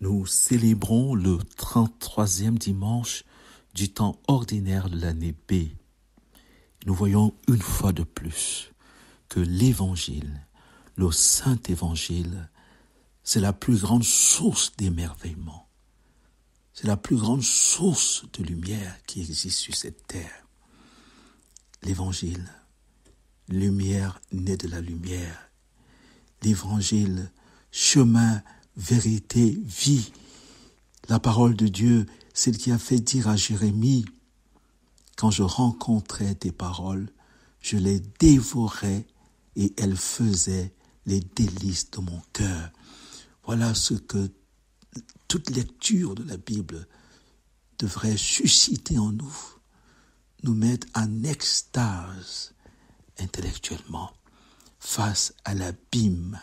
Nous célébrons le 33e dimanche du temps ordinaire de l'année B. Nous voyons une fois de plus que l'Évangile, le Saint-Évangile, c'est la plus grande source d'émerveillement. C'est la plus grande source de lumière qui existe sur cette terre. L'Évangile, lumière née de la lumière. L'Évangile, chemin, vérité, vie. La parole de Dieu, celle qui a fait dire à Jérémie, quand je rencontrais tes paroles, je les dévorais et elles faisaient les délices de mon cœur. Voilà ce que toute lecture de la Bible devrait susciter en nous, nous mettre en extase intellectuellement face à l'abîme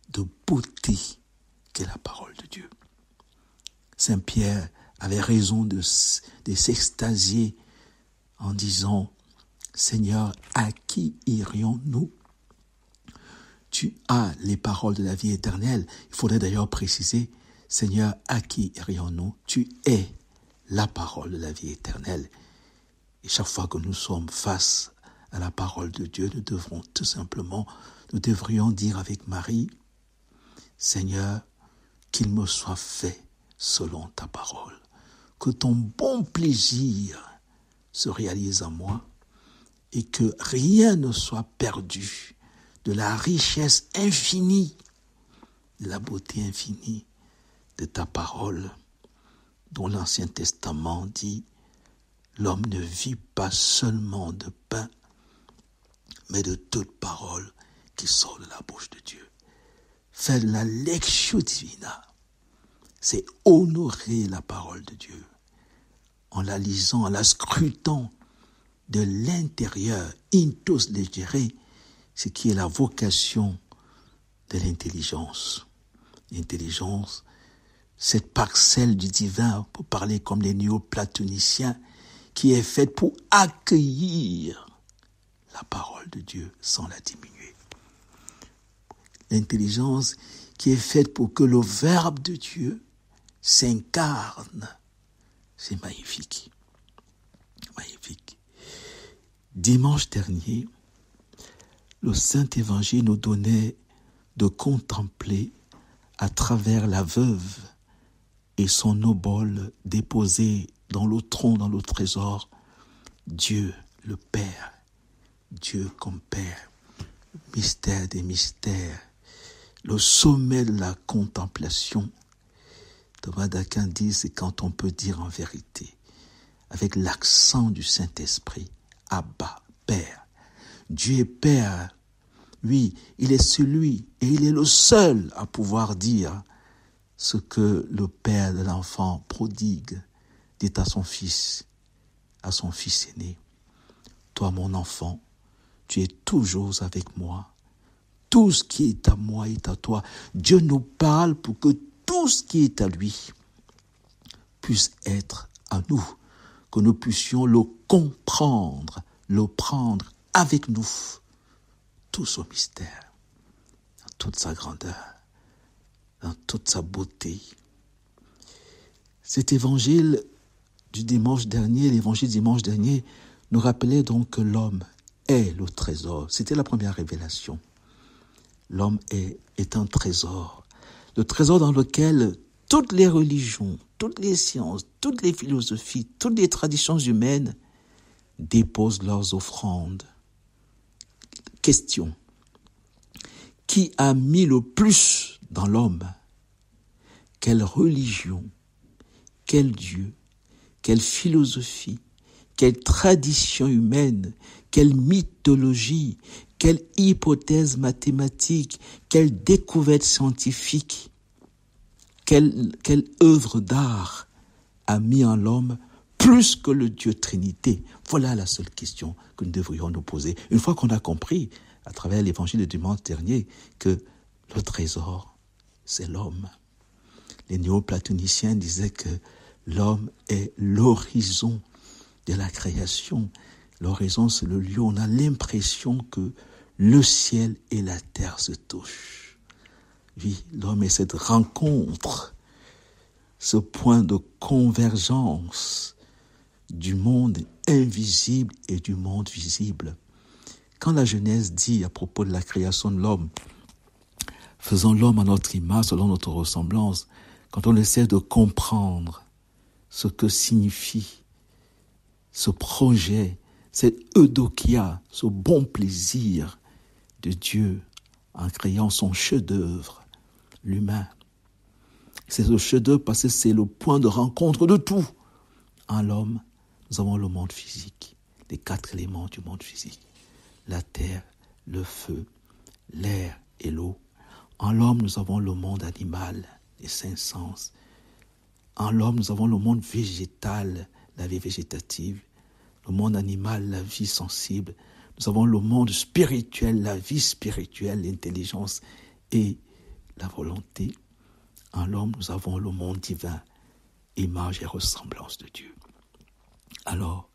de beauté qu'est la parole de Dieu. Saint Pierre avait raison de s'extasier en disant « Seigneur, à qui irions-nous ? Tu as les paroles de la vie éternelle. » Il faudrait d'ailleurs préciser « Seigneur, à qui irions-nous ? Tu es la parole de la vie éternelle. » Et chaque fois que nous sommes face à la parole de Dieu, nous devrions dire avec Marie « Seigneur, qu'il me soit fait selon ta parole. Que ton bon plaisir se réalise en moi et que rien ne soit perdu de la richesse infinie, de la beauté infinie de ta parole, dont l'Ancien Testament dit « L'homme ne vit pas seulement de pain, mais de toute parole qui sort de la bouche de Dieu. » Faire la lectio divina, c'est honorer la parole de Dieu en la lisant, en la scrutant de l'intérieur, intus legere, ce qui est la vocation de l'intelligence. L'intelligence, cette parcelle du divin, pour parler comme les néo-platoniciens, qui est faite pour accueillir la parole de Dieu sans la diminuer. L'intelligence qui est faite pour que le Verbe de Dieu s'incarne. C'est magnifique. Magnifique. Dimanche dernier, le Saint-Évangile nous donnait de contempler à travers la veuve et son obole déposé dans le tronc, dans le trésor, Dieu le Père, Dieu comme Père, mystère des mystères, le sommet de la contemplation. Thomas d'Aquin dit, c'est quand on peut dire en vérité, avec l'accent du Saint-Esprit, Abba, Père. Dieu est Père. Oui, il est celui et il est le seul à pouvoir dire ce que le Père de l'enfant prodigue dit à son fils aîné. Toi, mon enfant, tu es toujours avec moi. Tout ce qui est à moi est à toi. Dieu nous parle pour que tout ce qui est à lui puisse être à nous, que nous puissions le comprendre, le prendre avec nous, tout son mystère, dans toute sa grandeur, dans toute sa beauté. Cet évangile du dimanche dernier, l'évangile du dimanche dernier, nous rappelait donc que l'homme est le trésor. C'était la première révélation. L'homme est un trésor. Le trésor dans lequel toutes les religions, toutes les sciences, toutes les philosophies, toutes les traditions humaines déposent leurs offrandes. Question. Qui a mis le plus dans l'homme ? Quelle religion ? Quel Dieu ? Quelle philosophie ? Quelle tradition humaine ? Quelle mythologie ? Quelle hypothèse mathématique ? Quelle découverte scientifique ? Quelle œuvre d'art a mis en l'homme plus que le Dieu Trinité ? Voilà la seule question que nous devrions nous poser. Une fois qu'on a compris, à travers l'évangile du dimanche dernier, que le trésor, c'est l'homme. Les néo-platoniciens disaient que l'homme est l'horizon de la création. L'horizon, c'est le lieu où on a l'impression que le ciel et la terre se touchent. Oui, l'homme est cette rencontre ce point de convergence du monde invisible et du monde visible. Quand la Genèse dit à propos de la création de l'homme, faisons l'homme à notre image, selon notre ressemblance, quand on essaie de comprendre ce que signifie ce projet, cette eudokia, ce bon plaisir de Dieu en créant son chef-d'œuvre, l'humain. C'est le chef-d'œuvre parce que c'est le point de rencontre de tout. En l'homme, nous avons le monde physique, les 4 éléments du monde physique. La terre, le feu, l'air et l'eau. En l'homme, nous avons le monde animal, les 5 sens. En l'homme, nous avons le monde végétal, la vie végétative. Le monde animal, la vie sensible. Nous avons le monde spirituel, la vie spirituelle, l'intelligence et la volonté. En l'homme, nous avons le monde divin, image et ressemblance de Dieu. Alors,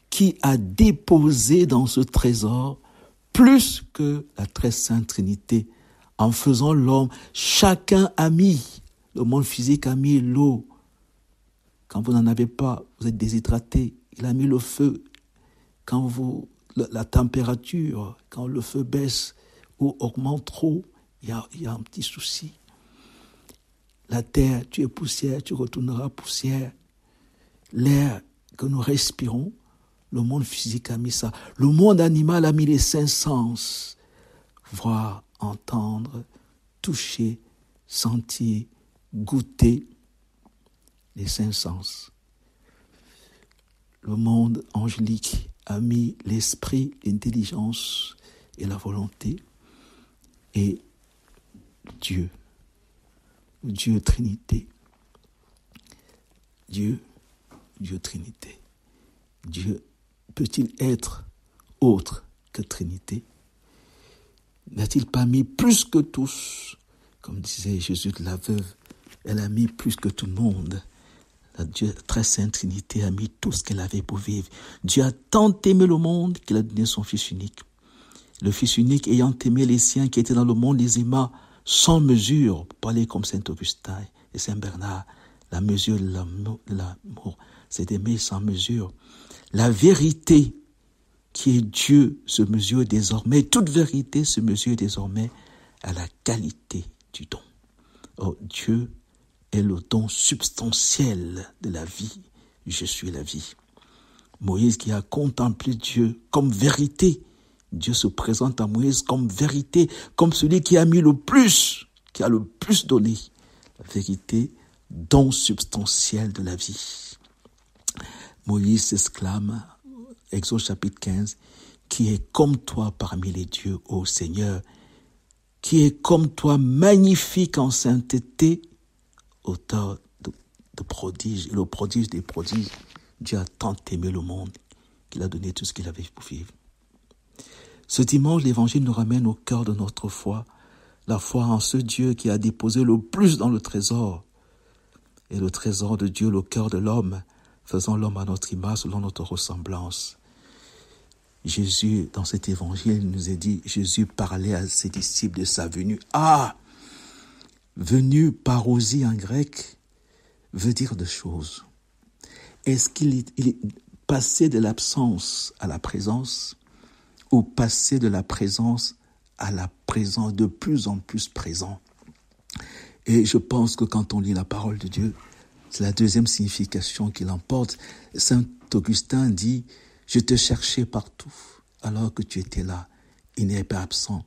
qui a déposé dans ce trésor plus que la très sainte Trinité, en faisant l'homme, chacun a mis, le monde physique a mis l'eau. Quand vous n'en avez pas, vous êtes déshydraté, il a mis le feu. Quand la température, quand le feu baisse ou augmente trop, il y a un petit souci. La terre, tu es poussière, tu retourneras poussière. L'air que nous respirons, le monde physique a mis ça. Le monde animal a mis les 5 sens. Voir, entendre, toucher, sentir, goûter. Les 5 sens. Le monde angélique a mis l'esprit, l'intelligence et la volonté. Et Dieu Trinité. Dieu Trinité. Dieu peut-il être autre que Trinité? N'a-t-il pas mis plus que tous? Comme disait Jésus de la veuve, elle a mis plus que tout le monde. La Dieu, très sainte Trinité, a mis tout ce qu'elle avait pour vivre. Dieu a tant aimé le monde qu'il a donné son Fils unique. Le Fils unique, ayant aimé les siens qui étaient dans le monde, les aima sans mesure, pour parler comme Saint Augustin et Saint Bernard. La mesure de l'amour, c'est d'aimer sans mesure. La vérité qui est Dieu se mesure désormais, toute vérité se mesure désormais à la qualité du don. Oh, Dieu est le don substantiel de la vie. Je suis la vie. Moïse qui a contemplé Dieu comme vérité. Dieu se présente à Moïse comme vérité, comme celui qui a mis le plus, qui a le plus donné. La vérité, don substantiel de la vie. Moïse s'exclame, Exode chapitre 15, qui est comme toi parmi les dieux, ô Seigneur, qui est comme toi magnifique en sainteté, auteur de prodiges, le prodige des prodiges. Dieu a tant aimé le monde qu'il a donné tout ce qu'il avait pour vivre. Ce dimanche, l'Évangile nous ramène au cœur de notre foi, la foi en ce Dieu qui a déposé le plus dans le trésor. Et le trésor de Dieu, le cœur de l'homme, faisant l'homme à notre image, selon notre ressemblance. Jésus, dans cet Évangile, nous est dit, Jésus parlait à ses disciples de sa venue. Venue, parousie en grec, veut dire deux choses. Est-ce qu'il est passé de l'absence à la présence, ou passer de la présence à la présence, de plus en plus présent. Et je pense que quand on lit la parole de Dieu, c'est la deuxième signification qui l'emporte. Saint Augustin dit, je te cherchais partout, alors que tu étais là, il n'est pas absent.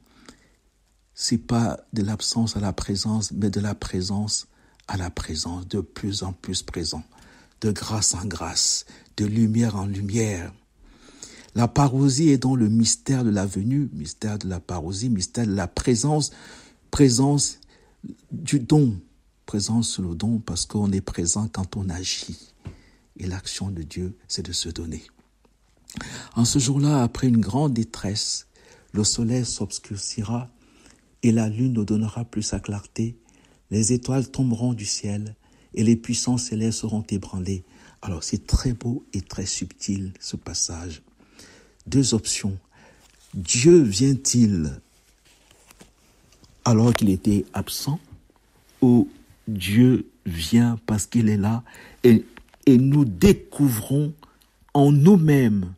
C'est pas de l'absence à la présence, mais de la présence à la présence, de plus en plus présent, de grâce en grâce, de lumière en lumière. La parousie est donc le mystère de la venue, mystère de la parousie, mystère de la présence du don. Présence sur le don parce qu'on est présent quand on agit. Et l'action de Dieu, c'est de se donner. En ce jour-là, après une grande détresse, le soleil s'obscurcira et la lune ne donnera plus sa clarté. Les étoiles tomberont du ciel et les puissants célestes seront ébranlés. Alors c'est très beau et très subtil ce passage. Deux options. Dieu vient-il alors qu'il était absent ou Dieu vient parce qu'il est là et nous découvrons en nous-mêmes.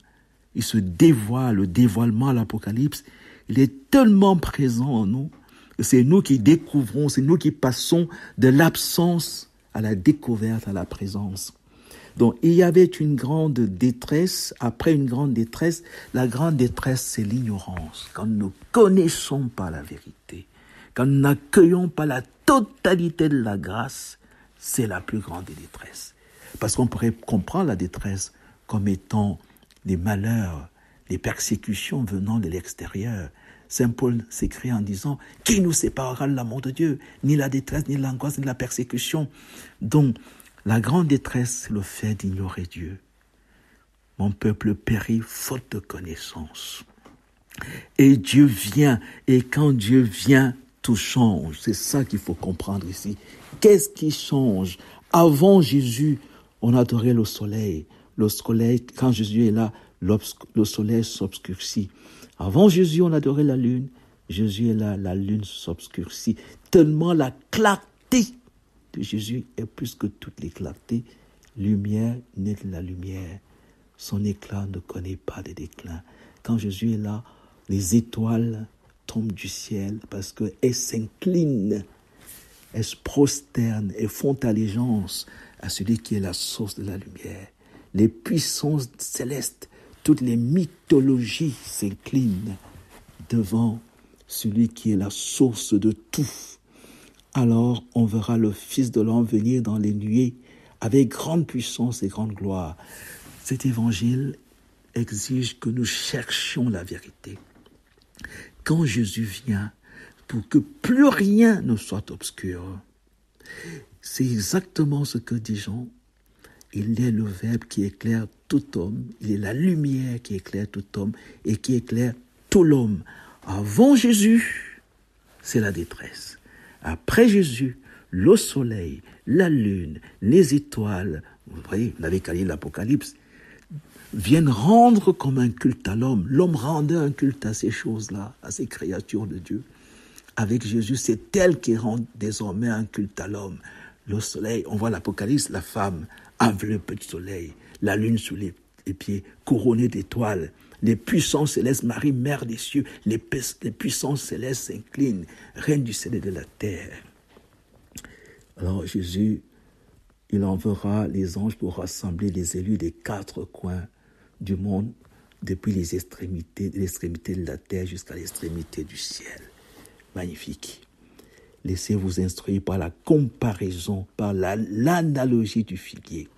Il se dévoile, le dévoilement à l'Apocalypse, il est tellement présent en nous que c'est nous qui découvrons, c'est nous qui passons de l'absence à la découverte, à la présence. Donc, il y avait une grande détresse. Après une grande détresse, la grande détresse, c'est l'ignorance. Quand nous ne connaissons pas la vérité, quand nous n'accueillons pas la totalité de la grâce, c'est la plus grande des détresses. Parce qu'on pourrait comprendre la détresse comme étant des malheurs, des persécutions venant de l'extérieur. Saint Paul s'écrit en disant « Qui nous séparera de l'amour de Dieu ? Ni la détresse, ni l'angoisse, ni la persécution. » Donc, la grande détresse, c'est le fait d'ignorer Dieu. Mon peuple périt faute de connaissance. Et Dieu vient, et quand Dieu vient, tout change. C'est ça qu'il faut comprendre ici. Qu'est-ce qui change ? Avant Jésus, on adorait le soleil. Le soleil, quand Jésus est là, le soleil s'obscurcit. Avant Jésus, on adorait la lune. Jésus est là, la lune s'obscurcit. Tellement la clarté de Jésus est plus que toutes les clartés. Lumière naît de la lumière. Son éclat ne connaît pas de déclin. Quand Jésus est là, les étoiles tombent du ciel parce qu'elles s'inclinent, elles se prosternent et font allégeance à celui qui est la source de la lumière. Les puissances célestes, toutes les mythologies s'inclinent devant celui qui est la source de tout. Alors on verra le Fils de l'homme venir dans les nuées avec grande puissance et grande gloire. Cet évangile exige que nous cherchions la vérité. Quand Jésus vient, pour que plus rien ne soit obscur, c'est exactement ce que dit Jean. Il est le Verbe qui éclaire tout homme, il est la lumière qui éclaire tout homme et qui éclaire tout l'homme. Avant Jésus, c'est la détresse. Après Jésus, le soleil, la lune, les étoiles, vous voyez, vous n'avez qu'à lire l'Apocalypse, viennent rendre comme un culte à l'homme. L'homme rendait un culte à ces choses-là, à ces créatures de Dieu. Avec Jésus, c'est elle qui rend désormais un culte à l'homme. Le soleil, on voit l'Apocalypse, la femme enveloppée de soleil, la lune sous les pieds, couronnée d'étoiles. Les puissances célestes, Marie, mère des cieux, les puissances célestes s'inclinent, reine du ciel et de la terre. Alors Jésus, il enverra les anges pour rassembler les élus des 4 coins du monde, depuis l'extrémité de la terre jusqu'à l'extrémité du ciel. Magnifique. Laissez-vous instruire par la comparaison, par l'analogie du figuier.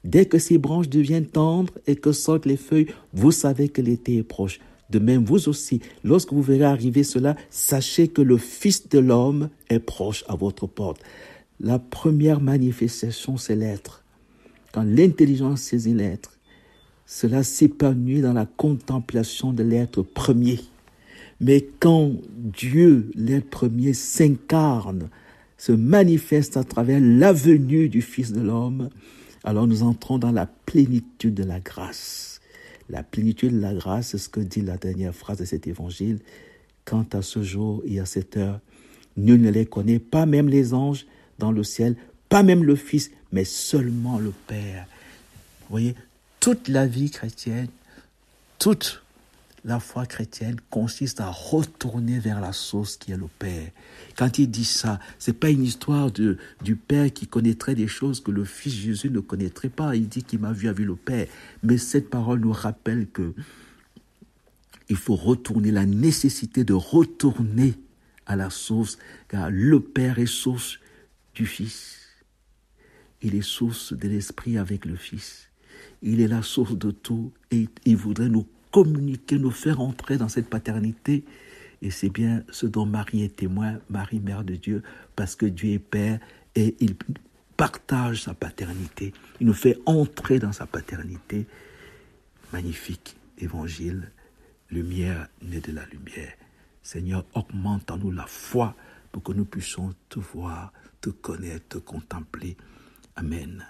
Dès que ses branches deviennent tendres et que sortent les feuilles, vous savez que l'été est proche. De même, vous aussi, lorsque vous verrez arriver cela, sachez que le Fils de l'homme est proche à votre porte. La première manifestation, c'est l'être. Quand l'intelligence saisit l'être, cela s'épanouit dans la contemplation de l'être premier. Mais quand Dieu, l'être premier, s'incarne, se manifeste à travers la venue du Fils de l'homme, alors nous entrons dans la plénitude de la grâce. La plénitude de la grâce, c'est ce que dit la dernière phrase de cet évangile. Quant à ce jour et à cette heure, nul ne les connaît, pas même les anges dans le ciel, pas même le Fils, mais seulement le Père. Vous voyez, toute la vie chrétienne, toute la foi chrétienne consiste à retourner vers la source qui est le Père. Quand il dit ça, c'est pas une histoire du Père qui connaîtrait des choses que le Fils Jésus ne connaîtrait pas. Il dit qu'il m'a vu, a vu le Père. Mais cette parole nous rappelle que il faut retourner, la nécessité de retourner à la source, car le Père est source du Fils. Il est source de l'Esprit avec le Fils. Il est la source de tout et il voudrait nous communiquer, nous faire entrer dans cette paternité. Et c'est bien ce dont Marie est témoin, Marie, mère de Dieu, parce que Dieu est Père et il partage sa paternité. Il nous fait entrer dans sa paternité. Magnifique évangile, lumière née de la lumière. Seigneur, augmente en nous la foi pour que nous puissions te voir, te connaître, te contempler. Amen.